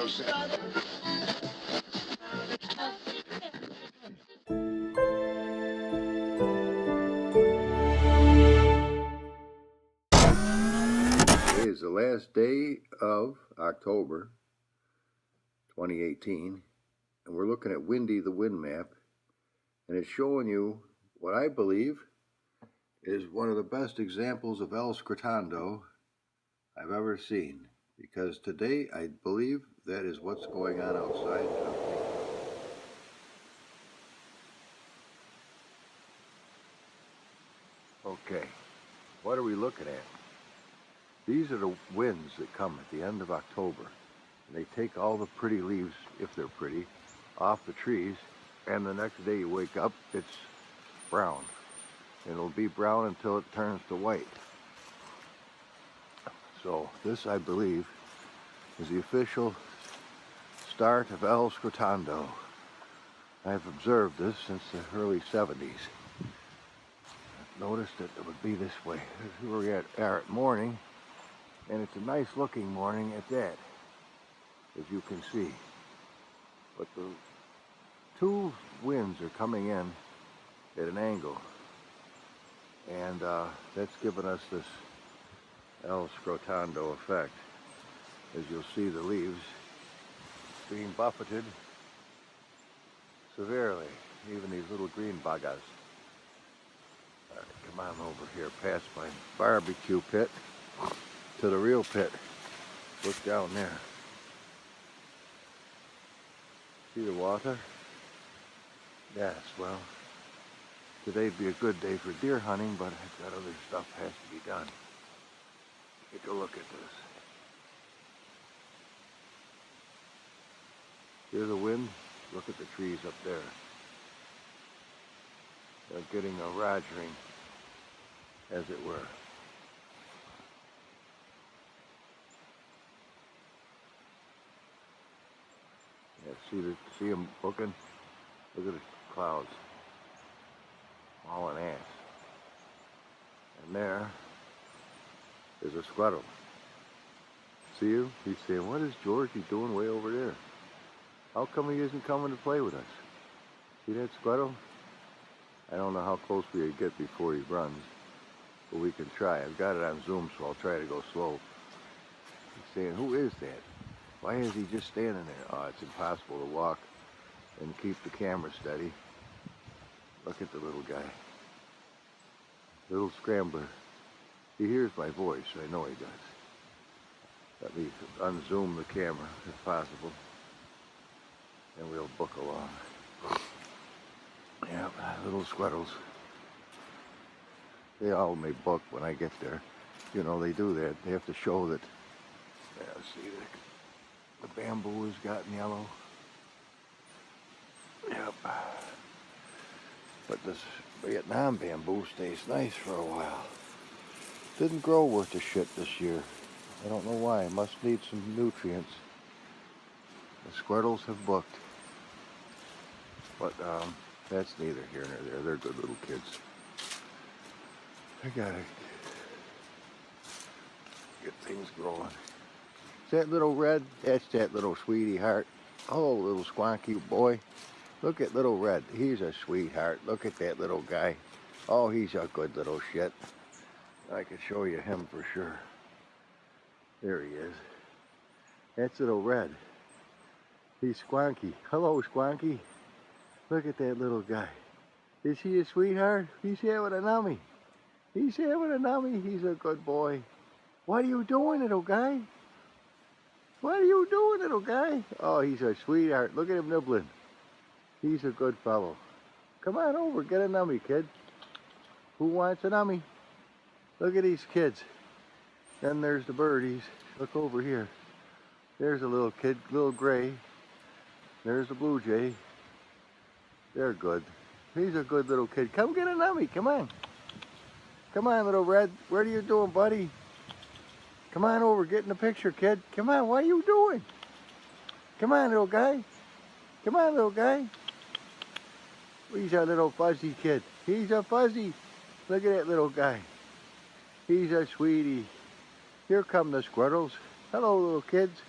Today is the last day of October 2018, and we're looking at Windy the wind map, and it's showing you what I believe is one of the best examples of El Scrotondo I've ever seen, because today I believe that is what's going on outside. Okay, what are we looking at? These are the winds that come at the end of October, and they take all the pretty leaves, if they're pretty, off the trees, and the next day you wake up, it's brown. And it'll be brown until it turns to white. So this, I believe, is the official start of El Scrotondo. I've observed this since the early 70s. I've noticed that it would be this way. This is where we are at morning, and it's a nice looking morning at that, as you can see. But the two winds are coming in at an angle, and that's given us this El Scrotondo effect. As you'll see, the leaves being buffeted severely, even these little green bagas. All right, come on over here past my barbecue pit to the real pit. Look down there. See the water? Yes, well, today'd be a good day for deer hunting, but I've got other stuff has to be done. Take a look at this. Hear the wind? Look at the trees up there. They're getting a rogering, as it were. Yeah, see them looking? Look at the clouds. All an ass. And there is a squirrel. See you? He's saying, what is Georgie doing way over there? How come he isn't coming to play with us? See that squirrel? I don't know how close we can get before he runs, but we can try. I've got it on Zoom, so I'll try to go slow. He's saying, who is that? Why is he just standing there? Oh, it's impossible to walk and keep the camera steady. Look at the little guy. Little scrambler. He hears my voice, I know he does. Let me unzoom the camera if possible, and we'll book along. Yeah, little squirrels. They all may book when I get there. You know, they do that. They have to show that. Yeah, see, the bamboo has gotten yellow. Yep. But this Vietnam bamboo stays nice for a while. Didn't grow worth a shit this year. I don't know why. It must need some nutrients. The squirrels have booked. But that's neither here nor there. They're good little kids. I gotta get things growing. Is that little red? That's that little sweetie heart. Oh, little squonky boy. Look at little red. He's a sweetheart. Look at that little guy. Oh, he's a good little shit. I could show you him for sure. There he is. That's little red. He's Squonky. Hello, Squonky. Look at that little guy. Is he a sweetheart? He's having a nummy. He's having a nummy. He's a good boy. What are you doing, little guy? What are you doing, little guy? Oh, he's a sweetheart. Look at him nibbling. He's a good fellow. Come on over. Get a nummy, kid. Who wants a nummy? Look at these kids. Then there's the birdies. Look over here. There's a little kid, little gray. There's the blue jay. They're good. He's a good little kid. Come get a nummy. Come on. Come on, little red. What are you doing, buddy? Come on over. Get in the picture, kid. Come on. What are you doing? Come on, little guy. Come on, little guy. He's a little fuzzy kid. He's a fuzzy. Look at that little guy. He's a sweetie. Here come the squirrels. Hello, little kids.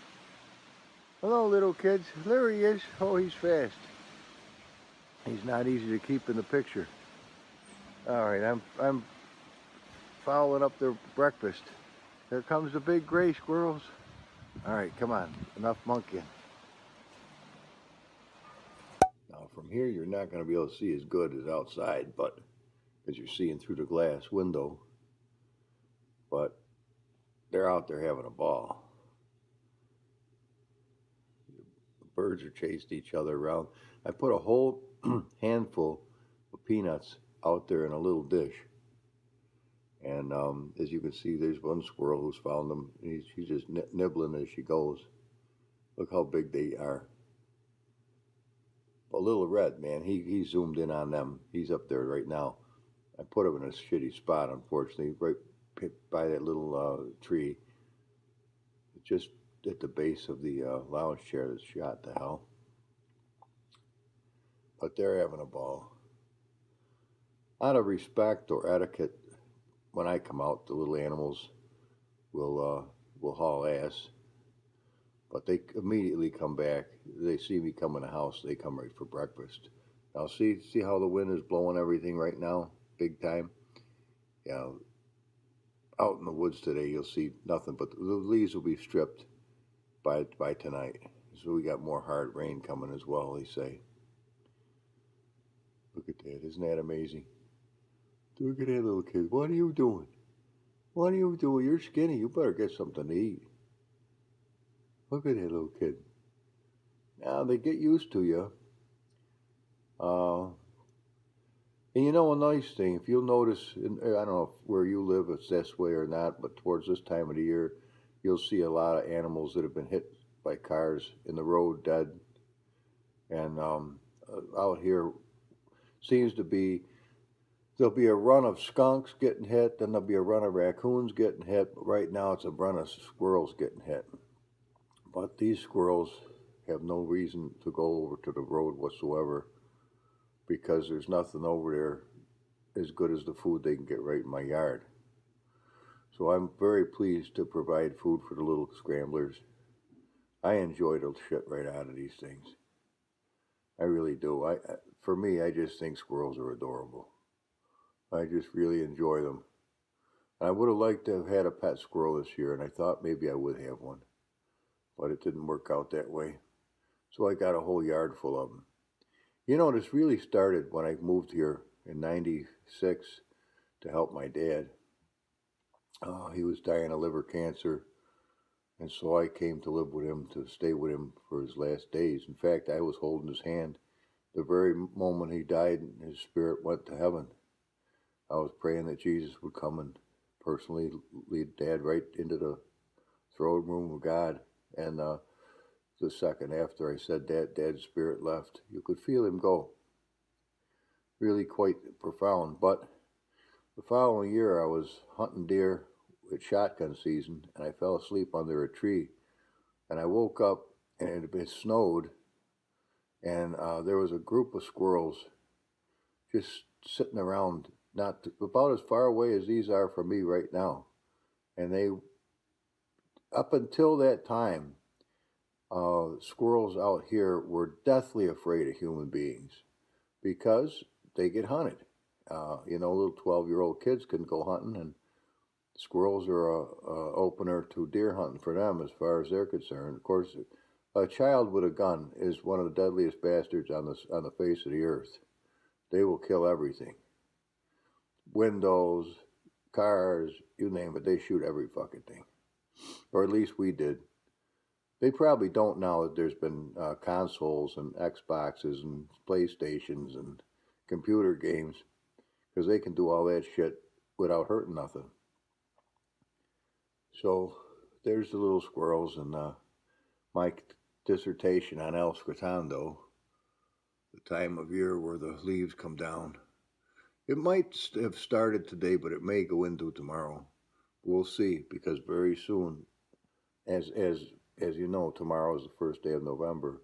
Hello, little kids. There he is. Oh, he's fast. He's not easy to keep in the picture. All right, I'm fouling up their breakfast. Here comes the big gray squirrels. All right, come on. Enough monkeying. Now, from here, you're not going to be able to see as good as outside, but because you're seeing through the glass window. But they're out there having a ball. The birds are chasing each other around. I put a whole handful of peanuts out there in a little dish. And as you can see, there's one squirrel who's found them. She's just nibbling as she goes. Look how big they are. A little red, man, he zoomed in on them. He's up there right now. I put him in a shitty spot, unfortunately, right by that little tree. Just at the base of the lounge chair that's shot to hell. But they're having a ball. Out of respect or etiquette, when I come out, the little animals will haul ass. But they immediately come back. They see me come in the house. They come right for breakfast. Now see how the wind is blowing everything right now, big time. Yeah, out in the woods today, you'll see nothing but the leaves will be stripped by tonight. So we got more hard rain coming as well. They say. Look at that! Isn't that amazing? Look at that little kid. What are you doing? What are you doing? You're skinny. You better get something to eat. Look at that little kid. Now they get used to you. And you know a nice thing, if you'll notice, I don't know where you live, if it's this way or not, but towards this time of the year, you'll see a lot of animals that have been hit by cars in the road, dead. And out here seems to be, there'll be a run of skunks getting hit, then there'll be a run of raccoons getting hit. But right now it's a run of squirrels getting hit. But these squirrels have no reason to go over to the road whatsoever, because there's nothing over there as good as the food they can get right in my yard. So I'm very pleased to provide food for the little scramblers. I enjoy the shit right out of these things. I really do. For me, I just think squirrels are adorable. I just really enjoy them. I would have liked to have had a pet squirrel this year, and I thought maybe I would have one, but it didn't work out that way. So I got a whole yard full of them. You know, this really started when I moved here in '96 to help my dad. He was dying of liver cancer, and so I came to live with him, to stay with him for his last days. In fact, I was holding his hand the very moment he died and his spirit went to heaven. I was praying that Jesus would come and personally lead Dad right into the throne room of God. And the second after I said that, Dad's spirit left. You could feel him go. Really quite profound. But the following year, I was hunting deer at shotgun season, and I fell asleep under a tree. And I woke up, and it had snowed, and there was a group of squirrels just sitting around, not about as far away as these are from me right now. And they, up until that time, squirrels out here were deathly afraid of human beings because they get hunted. Little 12-year-old kids can go hunting, and squirrels are a opener to deer hunting for them as far as they're concerned. Of course, a child with a gun is one of the deadliest bastards on the face of the earth. They will kill everything. Windows, cars, you name it, they shoot every fucking thing. Or at least we did. They probably don't now that there's been consoles and Xboxes and PlayStations and computer games, because they can do all that shit without hurting nothing. So there's the little squirrels and my dissertation on El Scrotondo, the time of year where the leaves come down. It might have started today, but it may go into tomorrow. We'll see, because very soon, as you know, tomorrow is the first day of November,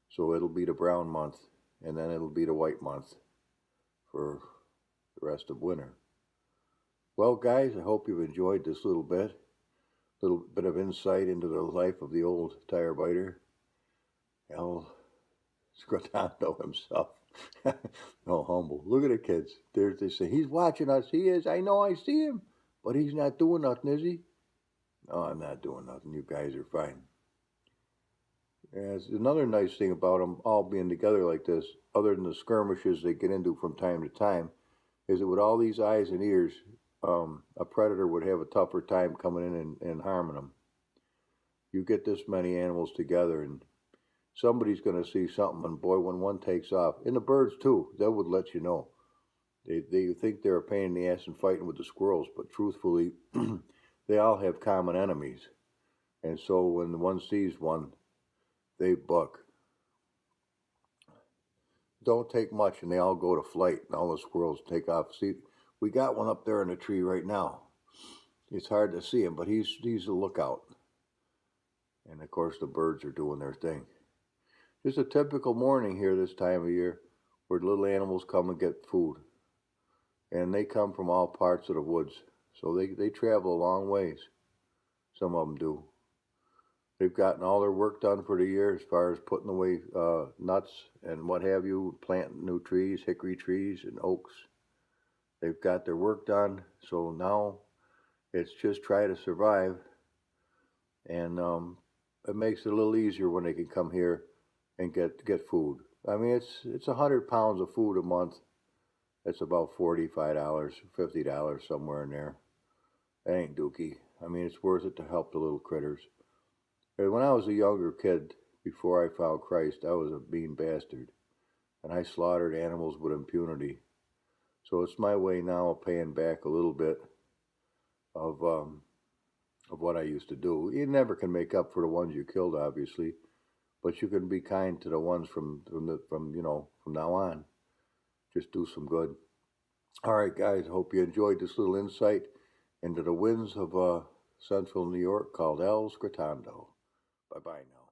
so it'll be the brown month, and then it'll be the white month for the rest of winter. Well, guys, I hope you've enjoyed this little bit of insight into the life of the old tire biter. Scrotondo himself. No, humble. Look at the kids. They say, he's watching us. He is. I know I see him. But he's not doing nothing, is he? No, I'm not doing nothing. You guys are fine. Yeah, it's another nice thing about them all being together like this, other than the skirmishes they get into from time to time, is that with all these eyes and ears, a predator would have a tougher time coming in and harming them. You get this many animals together, and somebody's going to see something, and boy, when one takes off, and the birds too, that would let you know. They think they're a pain in the ass and fighting with the squirrels, but truthfully, they all have common enemies. And so when one sees one, they buck. Don't take much, and they all go to flight, and all the squirrels take off. See, we got one up there in the tree right now. It's hard to see him, but he's a lookout. And of course, the birds are doing their thing. Just a typical morning here this time of year, where little animals come and get food. And they come from all parts of the woods. So they travel a long ways. Some of them do. They've gotten all their work done for the year as far as putting away nuts and what have you, planting new trees, hickory trees and oaks. They've got their work done. So now it's just try to survive. And it makes it a little easier when they can come here and get food. I mean, it's 100 pounds of food a month. It's about $45, $50, somewhere in there. That ain't dookie. I mean, it's worth it to help the little critters. When I was a younger kid, before I found Christ, I was a mean bastard. And I slaughtered animals with impunity. So it's my way now of paying back a little bit of what I used to do. You never can make up for the ones you killed, obviously. But you can be kind to the ones from now on. Just do some good. All right, guys, I hope you enjoyed this little insight into the winds of central New York called El Scrotondo. Bye-bye now.